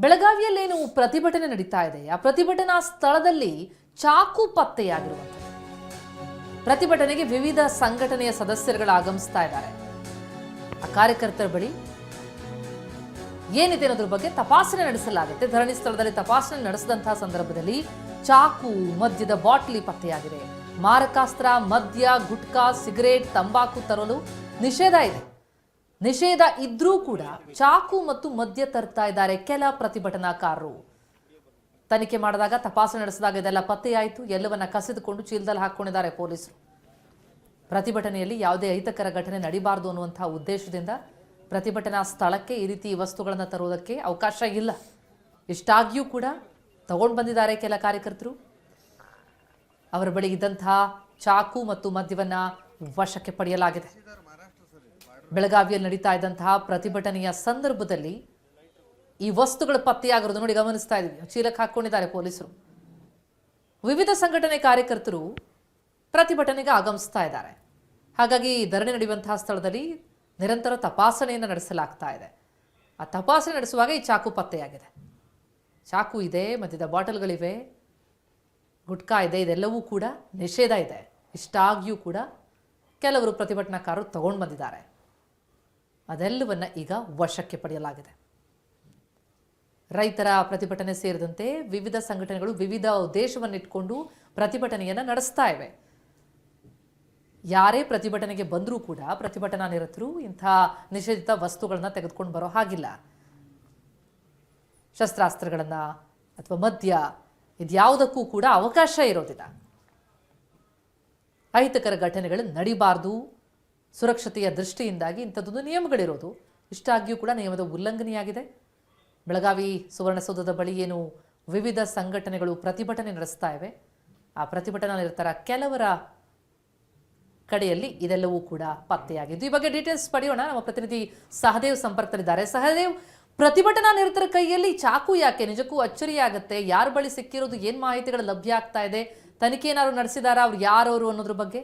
ಬೆಳಗಾವಿಯಲ್ಲೇನು ಪ್ರತಿಭಟನೆ ನಡೀತಾ ಇದೆ. ಆ ಪ್ರತಿಭಟನಾ ಸ್ಥಳದಲ್ಲಿ ಚಾಕು ಪತ್ತೆಯಾಗಿರುವಂಥದ್ದು. ಪ್ರತಿಭಟನೆಗೆ ವಿವಿಧ ಸಂಘಟನೆಯ ಸದಸ್ಯರುಗಳು ಆಗಮಿಸ್ತಾ ಇದ್ದಾರೆ. ಆ ಕಾರ್ಯಕರ್ತರ ಬಳಿ ಏನಿದೆ ಅನ್ನೋದ್ರ ಬಗ್ಗೆ ತಪಾಸಣೆ ನಡೆಸಲಾಗುತ್ತೆ. ಧರಣಿ ಸ್ಥಳದಲ್ಲಿ ತಪಾಸಣೆ ನಡೆಸಿದಂತಹ ಸಂದರ್ಭದಲ್ಲಿ ಚಾಕು, ಮದ್ಯದ ಬಾಟ್ಲಿ ಪತ್ತೆಯಾಗಿದೆ. ಮಾರಕಾಸ್ತ್ರ, ಮದ್ಯ, ಗುಟ್ಕಾ, ಸಿಗರೇಟ್, ತಂಬಾಕು ತರಲು ನಿಷೇಧ ಇದೆ. ನಿಷೇಧ ಇದ್ರೂ ಕೂಡ ಚಾಕು ಮತ್ತು ಮದ್ಯ ತರ್ತಾ ಇದ್ದಾರೆ ಕೆಲ ಪ್ರತಿಭಟನಾಕಾರರು. ತನಿಖೆ ಮಾಡಿದಾಗ, ತಪಾಸಣೆ ನಡೆಸಿದಾಗ ಇದೆಲ್ಲ ಪತ್ತೆಯಾಯಿತು. ಎಲ್ಲವನ್ನ ಕಸಿದುಕೊಂಡು ಚೀಲದಲ್ಲಿ ಹಾಕೊಂಡಿದ್ದಾರೆ ಪೊಲೀಸರು. ಪ್ರತಿಭಟನೆಯಲ್ಲಿ ಯಾವುದೇ ಅಹಿತಕರ ಘಟನೆ ನಡೀಬಾರದು ಅನ್ನುವಂತಹ ಉದ್ದೇಶದಿಂದ ಪ್ರತಿಭಟನಾ ಸ್ಥಳಕ್ಕೆ ಈ ರೀತಿ ವಸ್ತುಗಳನ್ನು ತರುವುದಕ್ಕೆ ಅವಕಾಶ ಇಲ್ಲ. ಇಷ್ಟಾಗಿಯೂ ಕೂಡ ತಗೊಂಡು ಬಂದಿದ್ದಾರೆ ಕೆಲ ಕಾರ್ಯಕರ್ತರು. ಅವರ ಬಳಿ ಇದ್ದಂತಹ ಚಾಕು ಮತ್ತು ಮದ್ಯವನ್ನ ವಶಕ್ಕೆ ಪಡೆಯಲಾಗಿದೆ. ಬೆಳಗಾವಿಯಲ್ಲಿ ನಡೀತಾ ಇದ್ದಂತಹ ಪ್ರತಿಭಟನೆಯ ಸಂದರ್ಭದಲ್ಲಿ ಈ ವಸ್ತುಗಳು ಪತ್ತೆಯಾಗಿರೋದು ನೋಡಿ ಗಮನಿಸ್ತಾ ಇದ್ದೀವಿ. ಚೀಲಕ್ಕೆ ಹಾಕೊಂಡಿದ್ದಾರೆ ಪೊಲೀಸರು. ವಿವಿಧ ಸಂಘಟನೆ ಕಾರ್ಯಕರ್ತರು ಪ್ರತಿಭಟನೆಗೆ ಆಗಮಿಸ್ತಾ ಇದ್ದಾರೆ. ಹಾಗಾಗಿ ಧರಣಿ ನಡೆಯುವಂತಹ ಸ್ಥಳದಲ್ಲಿ ನಿರಂತರ ತಪಾಸಣೆಯನ್ನು ನಡೆಸಲಾಗ್ತಾ ಇದೆ. ಆ ತಪಾಸಣೆ ನಡೆಸುವಾಗ ಈ ಚಾಕು ಪತ್ತೆಯಾಗಿದೆ. ಚಾಕು ಇದೆ, ಮದ್ಯದ ಬಾಟಲ್ಗಳಿವೆ, ಗುಟ್ಕಾ ಇದೆ. ಇದೆಲ್ಲವೂ ಕೂಡ ನಿಷೇಧ ಇದೆ. ಇಷ್ಟಾಗಿಯೂ ಕೂಡ ಕೆಲವರು ಪ್ರತಿಭಟನಾಕಾರರು ತಗೊಂಡು ಬಂದಿದ್ದಾರೆ. ಅದೆಲ್ಲವನ್ನ ಈಗ ವಶಕ್ಕೆ ಪಡೆಯಲಾಗಿದೆ. ರೈತರ ಪ್ರತಿಭಟನೆ ಸೇರಿದಂತೆ ವಿವಿಧ ಸಂಘಟನೆಗಳು ವಿವಿಧ ಉದ್ದೇಶವನ್ನಿಟ್ಟುಕೊಂಡು ಪ್ರತಿಭಟನೆಯನ್ನು ನಡೆಸ್ತಾ ಇವೆ. ಯಾರೇ ಪ್ರತಿಭಟನೆಗೆ ಬಂದರೂ ಕೂಡ ಪ್ರತಿಭಟನಾ ನಿರತರು ಇಂಥ ನಿಷೇಧಿತ ವಸ್ತುಗಳನ್ನ ತೆಗೆದುಕೊಂಡು ಬರೋ ಹಾಗಿಲ್ಲ. ಶಸ್ತ್ರಾಸ್ತ್ರಗಳನ್ನ ಅಥವಾ ಮದ್ಯ ಇದ್ಯಾವುದಕ್ಕೂ ಕೂಡ ಅವಕಾಶ ಇರೋದಿಲ್ಲ. ಅಹಿತಕರ ಘಟನೆಗಳು ನಡೀಬಾರ್ದು, ಸುರಕ್ಷತೆಯ ದೃಷ್ಟಿಯಿಂದಾಗಿ ಇಂಥದ್ದೊಂದು ನಿಯಮಗಳಿರೋದು. ಇಷ್ಟಾಗಿಯೂ ಕೂಡ ನಿಯಮದ ಉಲ್ಲಂಘನೆಯಾಗಿದೆ. ಬೆಳಗಾವಿ ಸುವರ್ಣಸೌಧದ ಬಳಿ ಏನು ವಿವಿಧ ಸಂಘಟನೆಗಳು ಪ್ರತಿಭಟನೆ ನಡೆಸ್ತಾ ಇವೆ, ಆ ಪ್ರತಿಭಟನಾ ನಿರತರ ಕೆಲವರ ಕಡೆಯಲ್ಲಿ ಇದೆಲ್ಲವೂ ಕೂಡ ಪತ್ತೆಯಾಗಿದ್ದು. ಈ ಬಗ್ಗೆ ಡೀಟೇಲ್ಸ್ ಪಡೆಯೋಣ. ನಮ್ಮ ಪ್ರತಿನಿಧಿ ಸಹದೇವ್ ಸಂಪರ್ಕದಲ್ಲಿದ್ದಾರೆ. ಸಹದೇವ್, ಪ್ರತಿಭಟನಾ ನಿರತರ ಕೈಯಲ್ಲಿ ಚಾಕು ಯಾಕೆ? ನಿಜಕ್ಕೂ ಅಚ್ಚರಿಯಾಗುತ್ತೆ. ಯಾರ ಬಳಿ ಸಿಕ್ಕಿರೋದು, ಏನ್ ಮಾಹಿತಿಗಳು ಲಭ್ಯ ಆಗ್ತಾ ಇದೆ? ತನಿಖೆ ಏನಾದ್ರು ನಡೆಸಿದಾರಾ? ಅವ್ರು ಯಾರವರು ಅನ್ನೋದ್ರ ಬಗ್ಗೆ?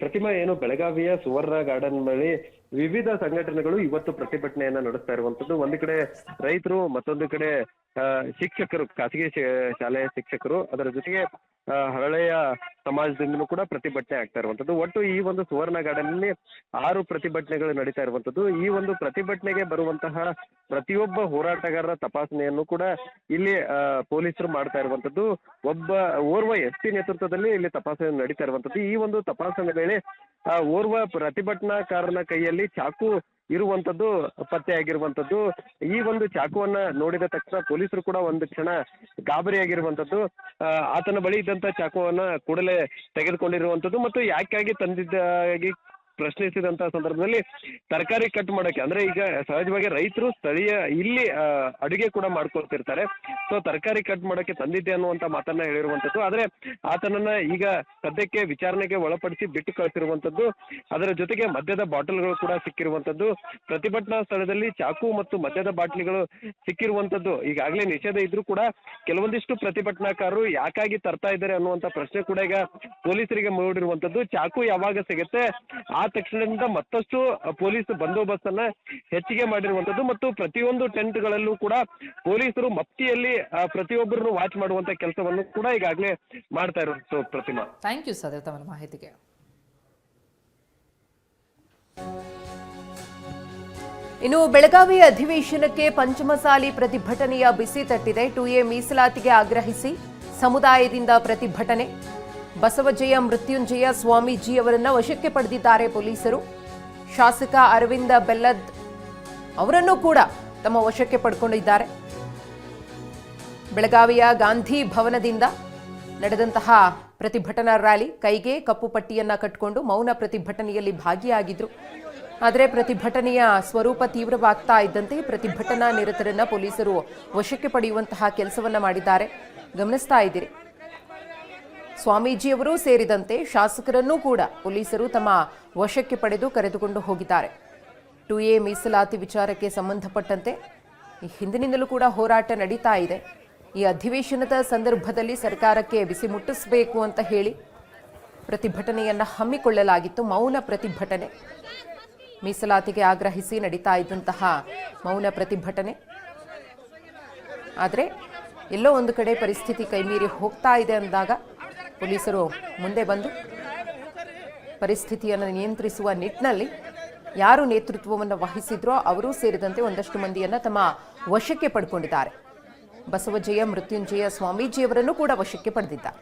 ಪ್ರತಿಮಾ, ಏನು ಬೆಳಗಾವಿಯ ಸುವರ್ಣ ಗಾರ್ಡನ್ ಬಳಿ ವಿವಿಧ ಸಂಘಟನೆಗಳು ಇವತ್ತು ಪ್ರತಿಭಟನೆಯನ್ನ ನಡೆಸ್ತಾ ಇರುವಂತದ್ದು. ಒಂದು ಕಡೆ ರೈತರು, ಮತ್ತೊಂದು ಕಡೆ ಶಿಕ್ಷಕರು, ಖಾಸಗಿ ಶಾಲೆಯ ಶಿಕ್ಷಕರು, ಅದರ ಜೊತೆಗೆ ಹಳೆಯ ಸಮಾಜದಿಂದಲೂ ಕೂಡ ಪ್ರತಿಭಟನೆ ಆಗ್ತಾ ಇರುವಂತದ್ದು. ಒಟ್ಟು ಈ ಒಂದು ಸುವರ್ಣ ಗಾರ್ಡನ್ ನಲ್ಲಿ 6 ಪ್ರತಿಭಟನೆಗಳು ನಡೀತಾ ಇರುವಂತದ್ದು. ಈ ಒಂದು ಪ್ರತಿಭಟನೆಗೆ ಬರುವಂತಹ ಪ್ರತಿಯೊಬ್ಬ ಹೋರಾಟಗಾರರ ತಪಾಸಣೆಯನ್ನು ಕೂಡ ಇಲ್ಲಿ ಪೊಲೀಸರು ಮಾಡ್ತಾ ಇರುವಂತದ್ದು. ಓರ್ವ ಎಸ್ಪಿ ನೇತೃತ್ವದಲ್ಲಿ ಇಲ್ಲಿ ತಪಾಸಣೆ ನಡೀತಾ ಇರುವಂತದ್ದು. ಈ ಒಂದು ತಪಾಸಣೆ ವೇಳೆ ಓರ್ವ ಪ್ರತಿಭಟನಾಕಾರನ ಕೈಯಲ್ಲಿ ಚಾಕು ಇರುವಂತದ್ದು ಪತ್ತೆಯಾಗಿರುವಂತದ್ದು. ಈ ಒಂದು ಚಾಕುವನ್ನ ನೋಡಿದ ತಕ್ಷಣ ಪೊಲೀಸರು ಕೂಡ ಒಂದು ಕ್ಷಣ ಗಾಬರಿಯಾಗಿರುವಂತದ್ದು. ಆತನ ಬಳಿ ಇದ್ದಂತ ಚಾಕುವನ್ನ ಕೂಡಲೇ ತೆಗೆದುಕೊಂಡಿರುವಂತದ್ದು ಮತ್ತು ಯಾಕಾಗಿ ತಂದಿದ್ದಾಗಿ ಪ್ರಶ್ನಿಸಿದಂತ ಸಂದರ್ಭದಲ್ಲಿ ತರಕಾರಿ ಕಟ್ ಮಾಡೋಕೆ, ಅಂದ್ರೆ ಈಗ ಸಹಜವಾಗಿ ರೈತರು ಸ್ಥಳೀಯ ಇಲ್ಲಿ ಅಡುಗೆ ಕೂಡ ಮಾಡ್ಕೊಳ್ತಿರ್ತಾರೆ. ಸೊ ತರಕಾರಿ ಕಟ್ ಮಾಡೋಕೆ ತಂದಿದ್ದೆ ಅನ್ನುವಂತ ಮಾತನ್ನ ಹೇಳಿರುವಂತದ್ದು. ಆದ್ರೆ ಆತನನ್ನ ಈಗ ಸದ್ಯಕ್ಕೆ ವಿಚಾರಣೆಗೆ ಒಳಪಡಿಸಿ ಬಿಟ್ಟು ಕಳಿಸಿರುವಂತದ್ದು. ಅದರ ಜೊತೆಗೆ ಮದ್ಯದ ಬಾಟಲ್ಗಳು ಕೂಡ ಸಿಕ್ಕಿರುವಂತದ್ದು. ಪ್ರತಿಭಟನಾ ಸ್ಥಳದಲ್ಲಿ ಚಾಕು ಮತ್ತು ಮದ್ಯದ ಬಾಟ್ಲಿಗಳು ಸಿಕ್ಕಿರುವಂತದ್ದು. ಈಗಾಗಲೇ ನಿಷೇಧ ಇದ್ರೂ ಕೂಡ ಕೆಲವೊಂದಿಷ್ಟು ಪ್ರತಿಭಟನಾಕಾರರು ಯಾಕಾಗಿ ತರ್ತಾ ಇದ್ದಾರೆ ಅನ್ನುವಂತ ಪ್ರಶ್ನೆ ಕೂಡ ಈಗ ಪೊಲೀಸರಿಗೆ ಮೂಡಿರುವಂತದ್ದು. ಚಾಕು ಯಾವಾಗ ಸಿಗುತ್ತೆ ಆ ತಕ್ಷಣದಿಂದ ಮತ್ತಷ್ಟು ಪೊಲೀಸ್ ಬಂದೋಬಸ್ತ್ ಅನ್ನ ಹೆಚ್ಚಿಗೆ ಮಾಡಿರುವಂತದ್ದು ಮತ್ತು ಪ್ರತಿಯೊಂದು ಟೆಂಟ್ ಗಳಲ್ಲೂ ಕೂಡ ಪೊಲೀಸರು ಮಫ್ತಿಯಲ್ಲಿ ಪ್ರತಿಯೊಬ್ಬರನ್ನು ವಾಚ್ ಮಾಡುವಂತ ಕೆಲಸವನ್ನು ಕೂಡ ಈಗಾಗಲೇ ಮಾಡ್ತಾ ಇರೋದು. ಪ್ರತಿಮಾ, ಥ್ಯಾಂಕ್ ಯು ಸರ್ ತಮ್ಮ ಮಾಹಿತಿಗೆ. ಇನ್ನು ಬೆಳಗಾವಿ ಅಧಿವೇಶನಕ್ಕೆ ಪಂಚಮಸಾಲಿ ಪ್ರತಿಭಟನೆಯ ಬಿಸಿ ತಟ್ಟಿದೆ. 2A ಮೀಸಲಾತಿಗೆ ಆಗ್ರಹಿಸಿ ಸಮುದಾಯದಿಂದ ಪ್ರತಿಭಟನೆ. ಬಸವಜಯ ಮೃತ್ಯುಂಜಯ ಸ್ವಾಮೀಜಿ ಅವರನ್ನು ವಶಕ್ಕೆ ಪಡೆದಿದ್ದಾರೆ ಪೊಲೀಸರು. ಶಾಸಕ ಅರವಿಂದ ಬೆಲ್ಲದ್ ಅವರನ್ನು ಕೂಡ ತಮ್ಮ ವಶಕ್ಕೆ ಪಡ್ಕೊಂಡಿದ್ದಾರೆ. ಬೆಳಗಾವಿಯ ಗಾಂಧಿ ಭವನದಿಂದ ನಡೆದಂತಹ ಪ್ರತಿಭಟನಾ ರ್ಯಾಲಿ, ಕೈಗೆ ಕಪ್ಪು ಪಟ್ಟಿಯನ್ನ ಕಟ್ಟಿಕೊಂಡು ಮೌನ ಪ್ರತಿಭಟನೆಯಲ್ಲಿ ಭಾಗಿಯಾಗಿದ್ರು. ಆದರೆ ಪ್ರತಿಭಟನೆಯ ಸ್ವರೂಪ ತೀವ್ರವಾಗ್ತಾ ಇದ್ದಂತೆ ಪ್ರತಿಭಟನಾ ನಿರತರನ್ನ ಪೊಲೀಸರು ವಶಕ್ಕೆ ಪಡೆಯುವಂತಹ ಕೆಲಸವನ್ನ ಮಾಡಿದ್ದಾರೆ. ಗಮನಿಸ್ತಾ ಇದ್ದೀರಿ. ಸ್ವಾಮೀಜಿಯವರು ಸೇರಿದಂತೆ ಶಾಸಕರನ್ನೂ ಕೂಡ ಪೊಲೀಸರು ತಮ್ಮ ವಶಕ್ಕೆ ಪಡೆದು ಕರೆದುಕೊಂಡು ಹೋಗಿದ್ದಾರೆ. 2A ಮೀಸಲಾತಿ ವಿಚಾರಕ್ಕೆ ಸಂಬಂಧಪಟ್ಟಂತೆ ಹಿಂದಿನಿಂದಲೂ ಕೂಡ ಹೋರಾಟ ನಡೀತಾ ಇದೆ. ಈ ಅಧಿವೇಶನದ ಸಂದರ್ಭದಲ್ಲಿ ಸರ್ಕಾರಕ್ಕೆ ಬಿಸಿ ಮುಟ್ಟಿಸಬೇಕು ಅಂತ ಹೇಳಿ ಪ್ರತಿಭಟನೆಯನ್ನು ಹಮ್ಮಿಕೊಳ್ಳಲಾಗಿತ್ತು. ಮೌನ ಪ್ರತಿಭಟನೆ, ಮೀಸಲಾತಿಗೆ ಆಗ್ರಹಿಸಿ ನಡೀತಾ ಇದ್ದಂತಹ ಮೌನ ಪ್ರತಿಭಟನೆ ಆದರೆ ಎಲ್ಲೋ ಒಂದು ಕಡೆ ಪರಿಸ್ಥಿತಿ ಕೈಮೀರಿ ಹೋಗ್ತಾ ಇದೆ ಅಂದಾಗ ಪೊಲೀಸರು ಮುಂದೆ ಬಂದು ಪರಿಸ್ಥಿತಿಯನ್ನು ನಿಯಂತ್ರಿಸುವ ನಿಟ್ಟಿನಲ್ಲಿ ಯಾರು ನೇತೃತ್ವವನ್ನು ವಹಿಸಿದ್ರೋ ಅವರೂ ಸೇರಿದಂತೆ ಒಂದಷ್ಟು ಮಂದಿಯನ್ನು ತಮ್ಮ ವಶಕ್ಕೆ ಪಡ್ಕೊಂಡಿದ್ದಾರೆ. ಬಸವಜಯ ಮೃತ್ಯುಂಜಯ ಸ್ವಾಮೀಜಿಯವರನ್ನು ಕೂಡ ವಶಕ್ಕೆ ಪಡೆದಿದ್ದಾರೆ.